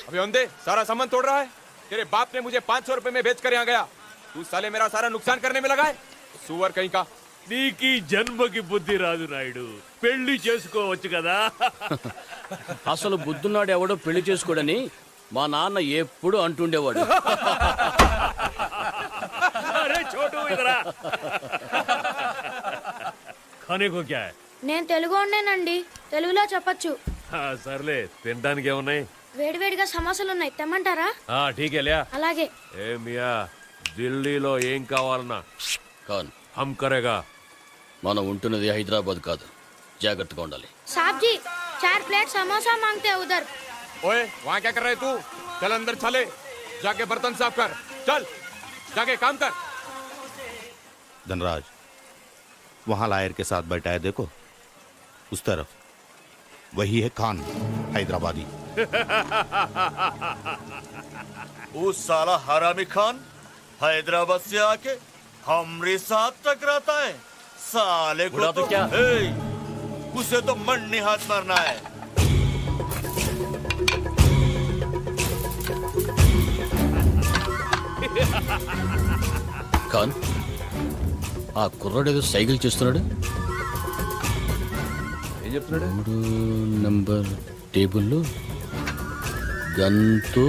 अबे अंधे, सारा सामान तोड़ रहा है। तेरे बाप ने मुझे 500 रुपए में बेच कर यहाँ गया, तू साले मेरा सारा नुकसान करने में लगा है। सुअर कहीं का। నీకీ జన్మకి బుద్ధి రాదు నాయుడు, పెళ్లి చేసుకోవచ్చు కదా. అసలు బుద్ధున్నాడు ఎవడో పెళ్లి చేసుకోడని మా నాన్న ఎప్పుడు అంటుండేవాడు. అరే చోటు ఇదరా. ఖానే కో క్యా హై? నేను తెలుగునేనండి, తెలుగులో చెప్పొచ్చు. సర్లే, తినడానికి ఏమున్నాయి? వేడివేడిగా సమోసాలు ఉన్నాయి, తెమ్మంటారా? ఠీక్ హై, లియా. అలాగే. ఏ మియా, ఢిల్లీలో ఏం కావాలన్నా కాన్ హమ్ కరేగా. మనం ఉంటున్నది హైదరాబాద్ కాదు, జాగ్రత్తగా ఉండాలి. साहब जी 4 प्लेट समोसा मांगते हैं उधर. ओए, वहाँ क्या कर रहे तू? चल अंदर चले, जाके बर्तन साफ कर. चल, जाके काम कर. धनराज, वहां लायर के साथ बैठा है, देखो उस तरफ, वही है खान हैदराबादी. उस साला हरामी खान हैदराबाद से आके हमरे साथ टकराता है. साले को तो क्या? उसे तो मंडी हाथ मारना है. ఖాన్, ఆ కుర్రాడు ఏదో సైకిల్ చేస్తున్నాడు. ఏం చెప్తున్నాడు? 3 నంబర్ టేబుల్లో గన్తో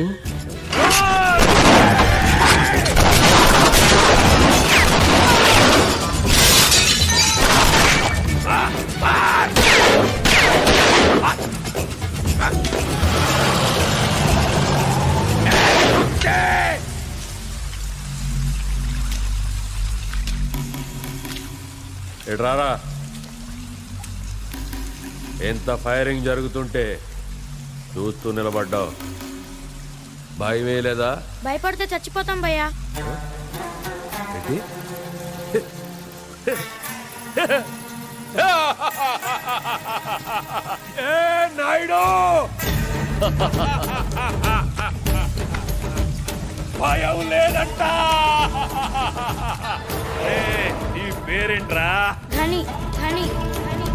ఎడ్రారా. ఎంత ఫైరింగ్ జరుగుతుంటే చూస్తూ నిలబడ్డావు, భయమే లేదా? భయపడితే చచ్చిపోతాం భయ్యా. ఏంటి? ఏ నాయుడు, భయం లేదంట. నీ పేరేంట్రా? ధని ధని ధని.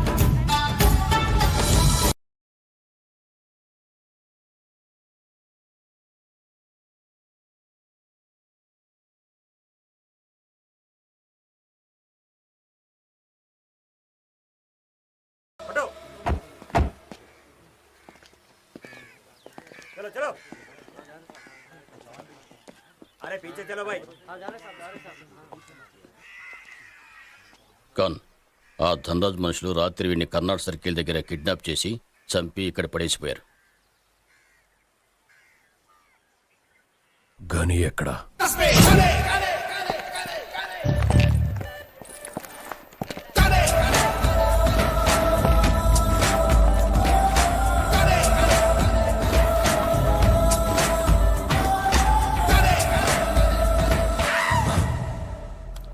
चलो चलो, अरे पीछे चलो भाई. ఖాన్, ఆ ధనరాజ్ మనుషులు రాత్రి వీడిని కర్నాటక సర్కిల్ దగ్గర కిడ్నాప్ చేసి చంపి ఇక్కడ పడేసిపోయారు. గని ఎక్కడా?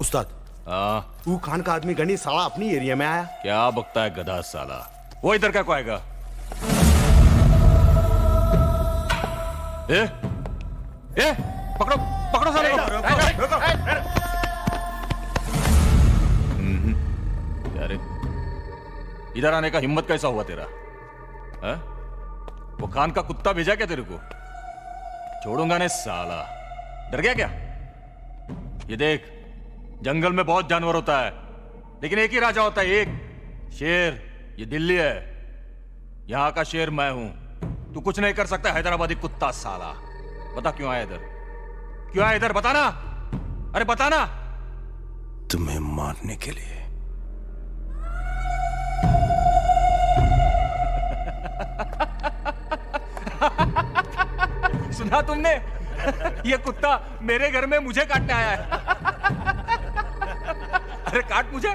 उस्ताद, वो खान का आदमी गनी साला अपनी एरिया में आया. क्या बकता है गधा साला? वो इधर क्या को आएगा? ए, पकड़ो पकड़ो साले को. यार, इधर आने का हिम्मत कैसा हुआ तेरा? है? वो खान का कुत्ता भेजा क्या तेरे को? छोड़ूंगा नहीं साला. डर गया क्या? ये देख, जंगल में बहुत जानवर होता है, लेकिन एक ही राजा होता है, एक शेर. ये दिल्ली है, यहां का शेर मैं हूं. तू कुछ नहीं कर सकता हैदराबादी कुत्ता साला. बता क्यों आया इधर? क्यों आया इधर? बताना, अरे बताना. तुम्हें मारने के लिए. सुना तुमने? ये कुत्ता मेरे घर में मुझे काटने आया है. अरे काट मुझे.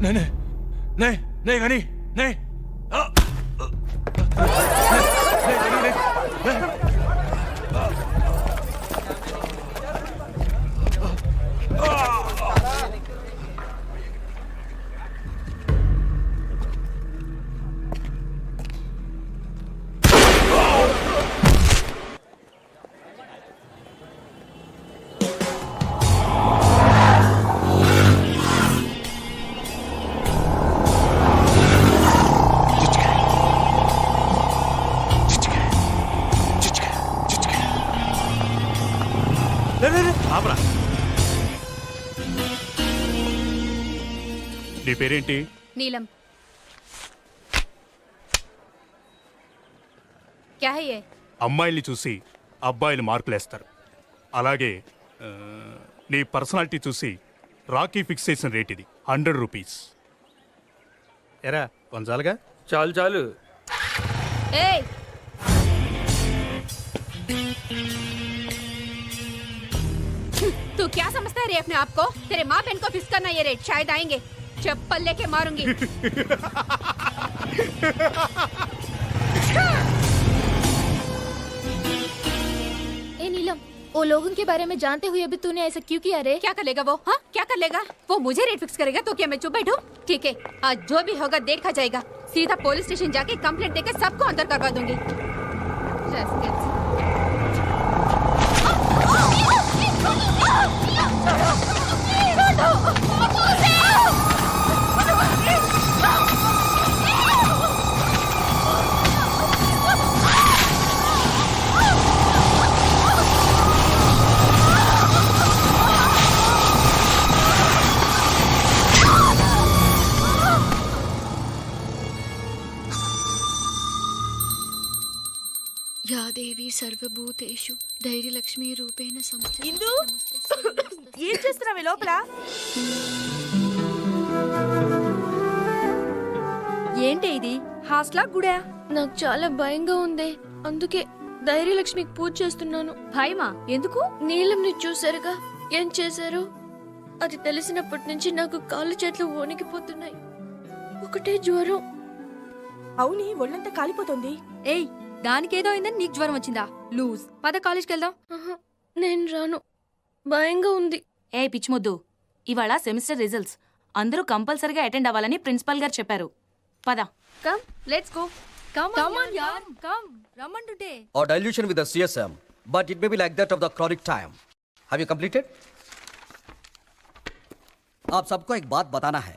नहीं नहीं नहीं नहीं गनी नहीं नहीं नहीं ఆపరా. నీ పేరేంటి? नीलम। क्या है ये? అమ్మాయిల్ని చూసి అబ్బాయిలు మార్కులేస్తారు. అలాగే నీ పర్సనాలిటీ చూసి రాకీ ఫిక్స్ చేసిన రేట్ ఇది 100 రూపీస్. ఎరా వంచాలుగా? చాలు చాలు. ए! तू क्या समझता है रे अपने आप को? तेरे माँ बहन को फिक्स करना ये रेट शायद आएंगे. चप्पल लेके मारूंगी. ए नीलम, वो लोगों के बारे में जानते हुए भी तूने ऐसा क्यों किया रे? क्या कर लेगा वो? हाँ क्या कर लेगा वो? मुझे रेट फिक्स करेगा तो क्या मैं चुप बैठूं? ठीक है, आज जो भी होगा देखा जाएगा. सीधा पुलिस स्टेशन जाके कंप्लेंट देकर सबको अंदर करवा दूंगी. या देवी सर्वभूतेषु धैर्यलक्ष्मी रूपेण संस्थिता ఇందు ఏం చేస్తున్నావే లోపల? ఏంటి ఇది? హాస్టలా గుడా? నాకు చాలా భయంగా ఉంది, అందుకే ధైర్యలక్ష్మికి పూజ చేస్తున్నాను. భయమా? ఎందుకు? నీలంని చూసారుగా ఏం చేశారు? అది తెలిసినప్పటి నుంచి నాకు కాళ్ళు చేతులు వణికిపోతున్నాయి. ఒకటే జ్వరం. అవుని ఒళ్ళంతా కాలిపోతుంది. ఏయ్, దానికేదో అయిందని నీకు జ్వరం వచ్చిందా? లూజ్. పద కాలేజ్కి వెళ్దాం. ఆహా, నేను రాను, భయంగా ఉంది. ఏ పిచ్చిమొద్దు, ఇవాళ సెమిస్టర్ రిజల్ట్స్ అందరూ కంపల్సరీగా అటెండ్ అవ్వాలని ప్రిన్సిపల్ గారు చెప్పారు. పద. Come let's go. Come on yaar, come. రమ్మంటుంటే. Or dilution with the CSM, but it may be like that of the chronic time. Have you completed? आप सबको एक बात बताना है.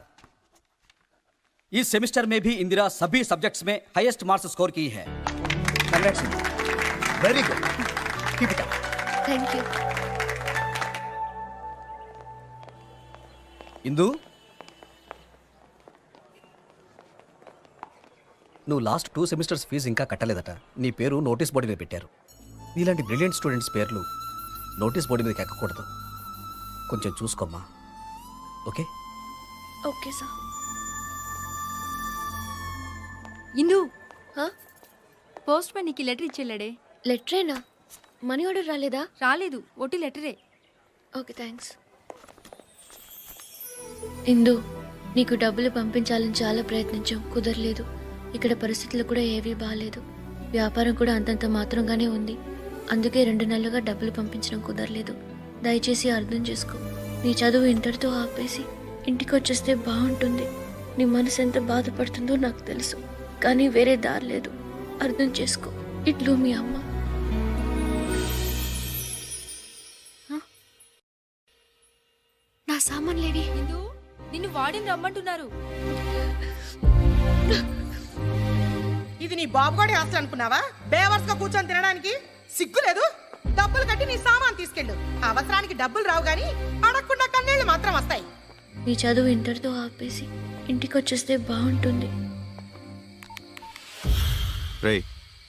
इस सेमेस्टर में भी इंदिरा सभी सब्जेक्ट्स में हाईएस्ट मार्क्स स्कोर की है. Congrats. Very good. Keep it up. Thank you. Indu, నువ్వు లాస్ట్ 2 సెమిస్టర్స్ ఫీజు ఇంకా కట్టలేదట. నీ పేరు నోటీస్ బోర్డు మీద పెట్టారు. నీలాంటి బ్రిలియంట్ స్టూడెంట్స్ పేర్లు నోటీస్ బోర్డు మీదకి ఎక్కకూడదు. కొంచెం చూసుకోమ్మా. ఓకే? Okay sir. ఇందు, హా? పోస్ట్ మ్యాన్ నీకు లెటర్ ఇచ్చేళ్ళాడే. లెటరేనా? మనీ ఆర్డర్ రాలేదా? రాలేదు, ఒట్టి లెటరే. Okay thanks. ఇందు, నీకు డబ్బులు పంపించాలని చాలా ప్రయత్నించాం, కుదరలేదు. ఇక్కడ పరిస్థితులు కూడా ఏవీ బాగాలేదు. వ్యాపారం కూడా అంతంత మాత్రంగానే ఉంది. అందుకే 2 నెలలుగా డబ్బులు పంపించడం కుదరలేదు. దయచేసి అర్థం చేసుకో. నీ చదువు ఇంటర్తో ఆపేసి ఇంటికి వచ్చేస్తే బాగుంటుంది. నీ మనసు ఎంత బాధపడుతుందో నాకు తెలుసు, కానీ వేరే దారి లేదు. అర్థం చేసుకో. ఇట్లు మీ అమ్మ. నా సామాన్లేవి? ఇందు, నిన్ను వాడిని రమ్మంటున్నారు. ఇది నీ బాబుగాడి హాస్టల్ అనుకున్నావా? బేవర్స్ గా కూర్చొని తినడానికి సిగ్గు లేదు? డబ్బులు కట్టి నీ సామాన్ తీసుకెళ్ళు. అవసరానికి డబ్బులు రావు గాని అడగకుండా కన్నీళ్లు మాత్రం వస్తాయి. నీ చదువు ఇంటర్తో ఆపేసి ఇంటికి వచ్చేస్తే బాగుంటుంది. రేయ్,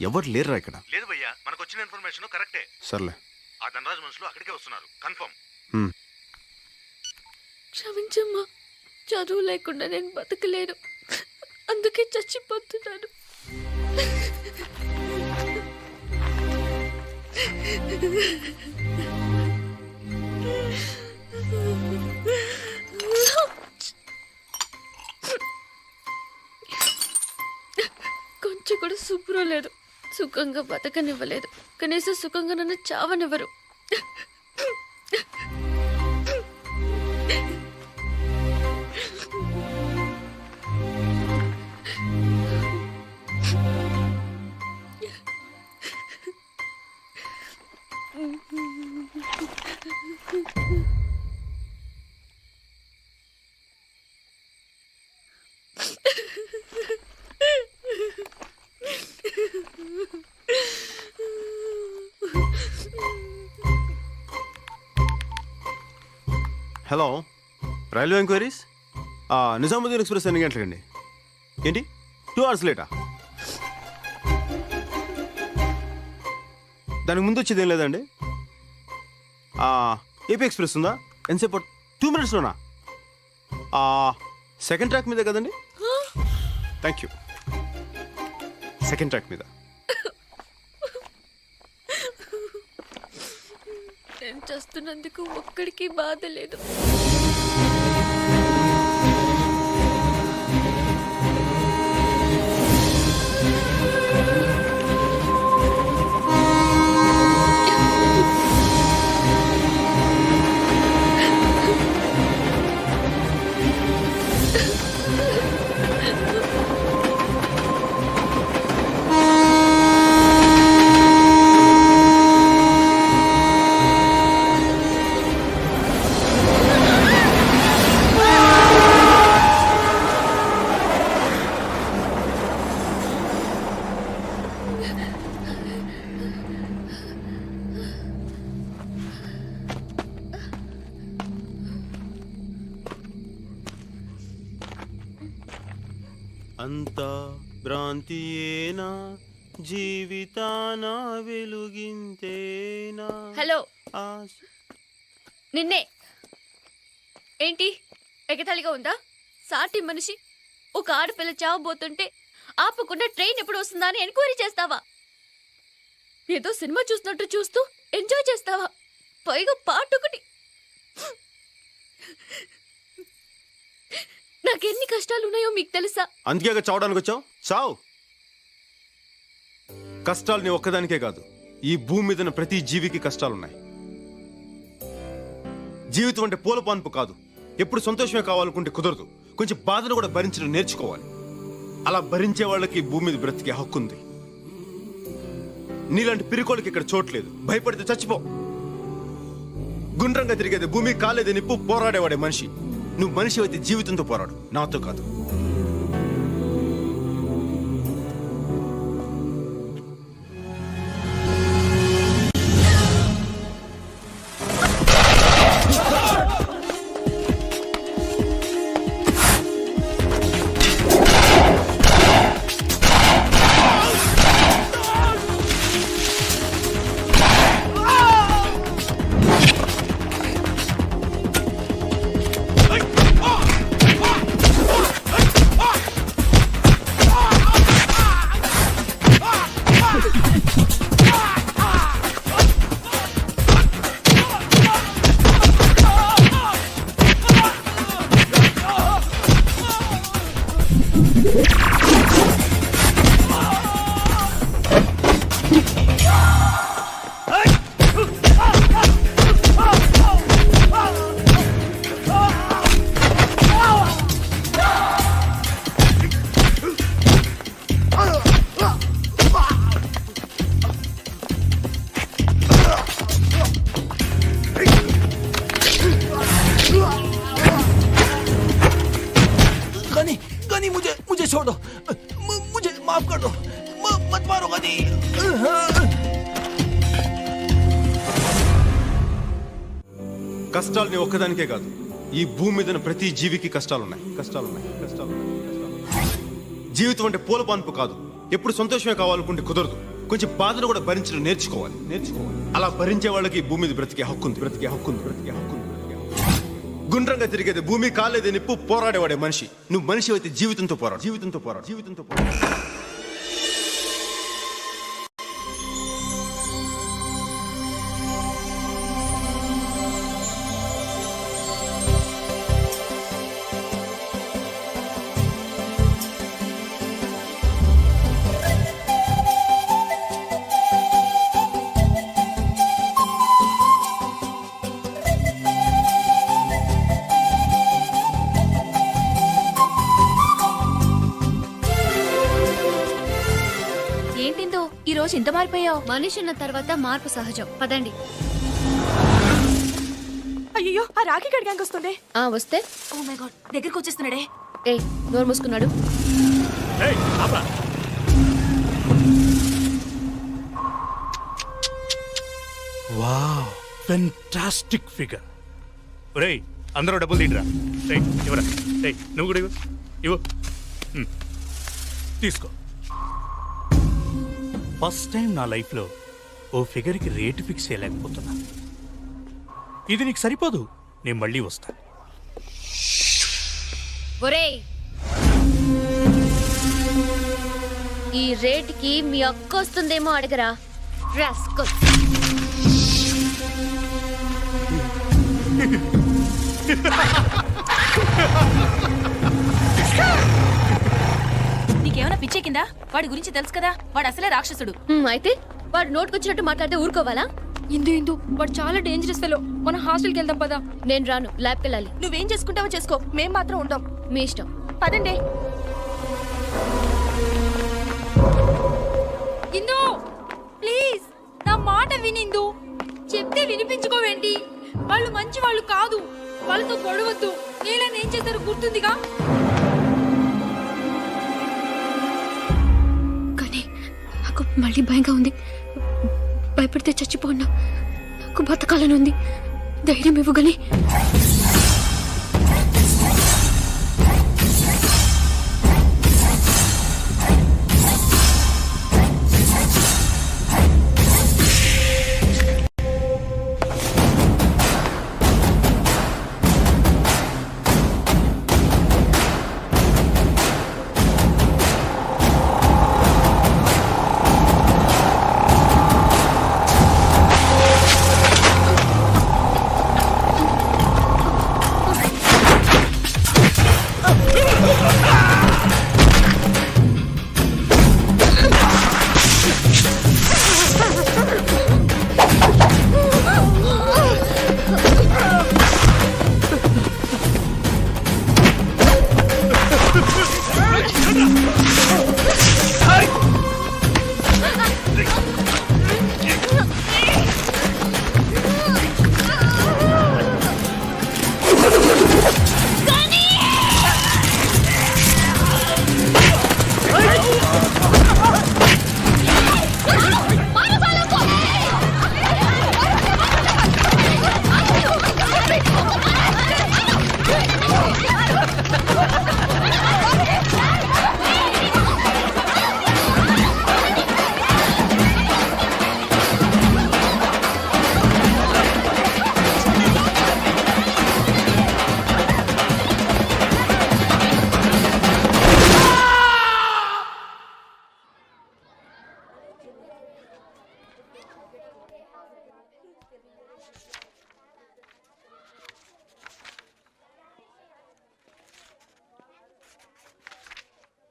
ఎవరు లేరురా ఇక్కడ? లేదు భయ్యా, మనకు వచ్చిన ఇన్ఫర్మేషన్ కరెక్టే. సర్లే. ఆ ధనరాజ్ మనుషులు అక్కడికే వస్తున్నారు, కన్ఫర్మ్. క్షమించమ్మా, చదువు లేకుండా నేను బతకలేను, అందుకే చచ్చిపోతున్నాను. వచ్చి కూడా సుఖం లేదు. సుఖంగా బతకనివ్వలేదు. కనీసం సుఖంగా నన్ను చావనివ్వరు. Hello, railway enquiries. Nizamuddin express ఎన్ని గంటలకండి? ఏంటి 2 hours లేటా? దానికి ముందు వచ్చేది ఏం లేదండి. ఏపీ ఎక్స్ప్రెస్ ఉందా? ఎంతసేపు? 2 minutesలోనా? సెకండ్ ట్రాక్ మీద కదండి? Thank you. సెకండ్ ట్రాక్ మీద. నేను చేస్తున్నందుకు ఒక్కడికి బాధ లేదు. అంతా భ్రాంతియేనా, జీవితాన వెలుగింతేనా? హలో, ఆశ. నిన్నే. ఏంటి ఎగతాళిగా ఉందా? సాటి మనిషి ఒక ఆడపిల్ల చావబోతుంటే ఆపకుండా ట్రైన్ ఎప్పుడు వస్తుందా అని ఎంక్వైరీ చేస్తావా? ఏదో సినిమా చూస్తున్నట్టు చూస్తూ ఎంజాయ్ చేస్తావా? పైగా పాటొకటి. నాకెన్ని కష్టాలు ఉన్నాయో మీకు తెలుసా? అందుకే చావడానికి వచ్చావు. చావు. కష్టాలు నీ ఒక్కదానికే కాదు, ఈ భూమి మీద ఉన్న ప్రతి జీవికి కష్టాలున్నాయి. జీవితం అంటే పూల పాన్పు కాదు. ఎప్పుడు సంతోషమే కావాలనుకుంటే కుదరదు. కొంచెం బాధను కూడా భరించడం నేర్చుకోవాలి. అలా భరించే వాళ్ళకి భూమి మీద బ్రతికే హక్కు ఉంది. నీలాంటి పిరికోళ్ళకి ఇక్కడ చోట్లేదు. భయపడితే చచ్చిపో. గుండ్రంగా తిరిగేది భూమి, కాలేది నిప్పు, పోరాడేవాడే మనిషి. నువ్వు మనిషి అయితే జీవితంతో పోరాడు, నాతో కాదు. కష్టాలు నీ ఒక్కదానికే కాదు, ఈ భూమి మీద ఉన్న ప్రతి జీవికి కష్టాలున్నాయి. జీవితం అంటే పూల పాన్పు కాదు. ఎప్పుడు సంతోషమే కావాలనుకుంటే కుదరదు. కొంచెం బాధను కూడా భరించడం నేర్చుకోవాలి. అలా భరించే వాళ్ళకి భూమి మీద బ్రతికే హక్కు ఉంది. గుండ్రంగా తిరిగేది భూమి, కాలేది నిప్పు, పోరాడేవాడే మనిషి. నువ్వు మనిషి అయితే జీవితంతో పోరాడు. రోజు ఇంత మారిపోయావు? మనిషి ఉన్న తర్వాత మార్పు సహజం. పదండి. అయ్యో ఆ రాఖీ గడి గ్యాంగ్ వస్తుంది. వస్తే ఓ మై గాడ్, దగ్గరికి వచ్చేస్తున్నాడే. నోరు మూసుకున్నాడు. Wow, fantastic figure. ఒరేయ్, అందరూ డబ్బులు తీయరా. ఇవ్వరా. నువ్వు కూడా ఇవ్వు. తీసుకో. ఫస్ట్ టైం నా లైఫ్లో ఓ ఫిగర్కి రేటు ఫిక్స్ చేయలేకపోతున్నా. ఇది నీకు సరిపోదు, నేను మళ్ళీ వస్తా. ఒరేయ్, ఈ రేటుకి మీ అక్క వస్తుందేమో అడగరా. రాస్కల్. నీకేమైనా పిచ్చే కిందా? వాడి గురించి తెలుసు కదా, వాడు అసలే రాక్షసుడు. అయితే వాడు నోటుకొచ్చినట్టు మాట్లాడితే ఊరుకోవాలా? ఇందు వాడు చాలా డేంజరస్ ఫెలో. మనం హాస్టల్కి వెళ్దాం పదా. నేను రాను, ల్యాబ్కి వెళ్ళాలి. నువ్వేం చేసుకుంటావో చేసుకో, మేం మాత్రం ఉండం. మీ ఇష్టం. పదండి. ఇందు ప్లీజ్ నా మాట వినిందు. చెప్తే వినిపించుకోవేంటి? వాళ్ళు మంచి వాళ్ళు కాదు, వాళ్ళతో గొడవద్దు. నీళ్ళని ఏం చేశారు గుర్తుందిగా? కానీ నాకు మళ్ళీ భయంగా ఉంది. భయపడితే చచ్చిపోన్నా. నాకు బతకాలని ఉంది. ధైర్యం ఇవ్వగలి.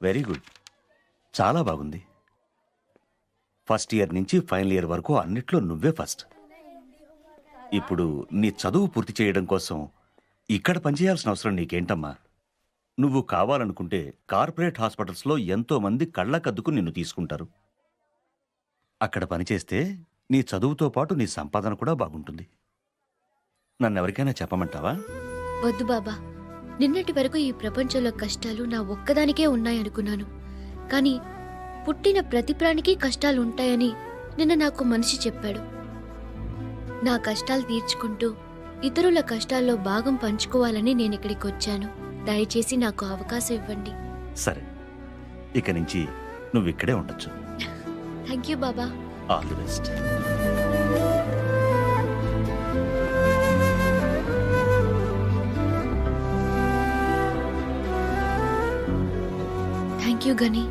వెరీ గుడ్, చాలా బాగుంది. ఫస్ట్ ఇయర్ నుంచి ఫైనల్ ఇయర్ వరకు అన్నిట్లో నువ్వే ఫస్ట్. ఇప్పుడు నీ చదువు పూర్తి చేయడం కోసం ఇక్కడ పనిచేయాల్సిన అవసరం నీకేంటమ్మా? నువ్వు కావాలనుకుంటే కార్పొరేట్ హాస్పిటల్స్లో ఎంతో మంది కళ్ళకద్దుకు నిన్ను తీసుకుంటారు. అక్కడ పనిచేస్తే నీ చదువుతో పాటు నీ సంపాదన కూడా బాగుంటుంది. నన్నెవరికైనా చెప్పమంటావా? వద్దు బాబా. నిన్నటి వరకు ఈ ప్రపంచంలో కష్టాలు నా ఒక్కదానికే ఉన్నాయనుకున్నాను. కానీ పుట్టిన ప్రతి ప్రాణికి కష్టాలు ఉంటాయని నిన్న నాకు మనిషి చెప్పాడు. నా కష్టాలు తీర్చుకుంటూ ఇతరుల కష్టాల్లో భాగం పంచుకోవాలని నేను ఇక్కడికి వచ్చాను. దయచేసి నాకు అవకాశం ఇవ్వండి. సరే, ఇక నుంచి నువ్వు ఇక్కడే ఉండొచ్చు. థ్యాంక్ యూ బాబా. All the best. Thank you Gani.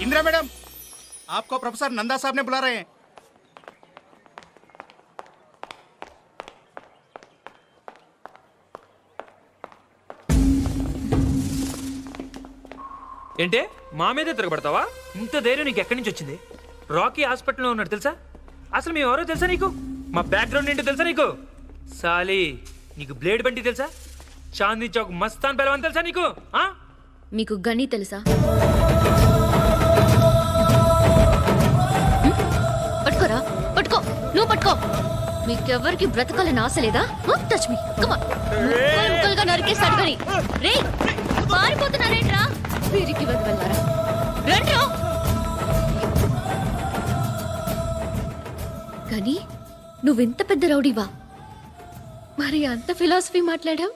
Indira madam, आपको प्रोफेसर नंदा साहब ने बुला रहे हैं. ఏంటే మా మీదే తిరగబడతావా? ఇంత ధైర్యం నీకు ఎక్కడి నుంచి వచ్చింది? రాకీ హాస్పిటల్లో ఉన్నాడు తెలుసా? అసలు మేము ఎవరో తెలుసా నీకు? మా బ్యాక్గ్రౌండ్ ఏంటో తెలుసా నీకు? సాలి, నీకు బ్లేడ్ బంటి తెలుసా? చాందీ చౌక్ మస్తాన్ పెలవన్ తెలుసా నీకు? మీకు గని తెలుసా? నువ్వు పట్టుకో. మీకెవరికి బ్రతకాలని ఆశ లేదా? Touch me. Come on. ముక్కలుగా నరికేస్తాడు కానీ. రే పారిపోతున్నారేంట్రా? వీరికి వెళ్ళారా? రండ్రా. కానీ నువ్వెంత పెద్ద రౌడీవా? మరి అంత ఫిలాసఫీ మాట్లాడావు?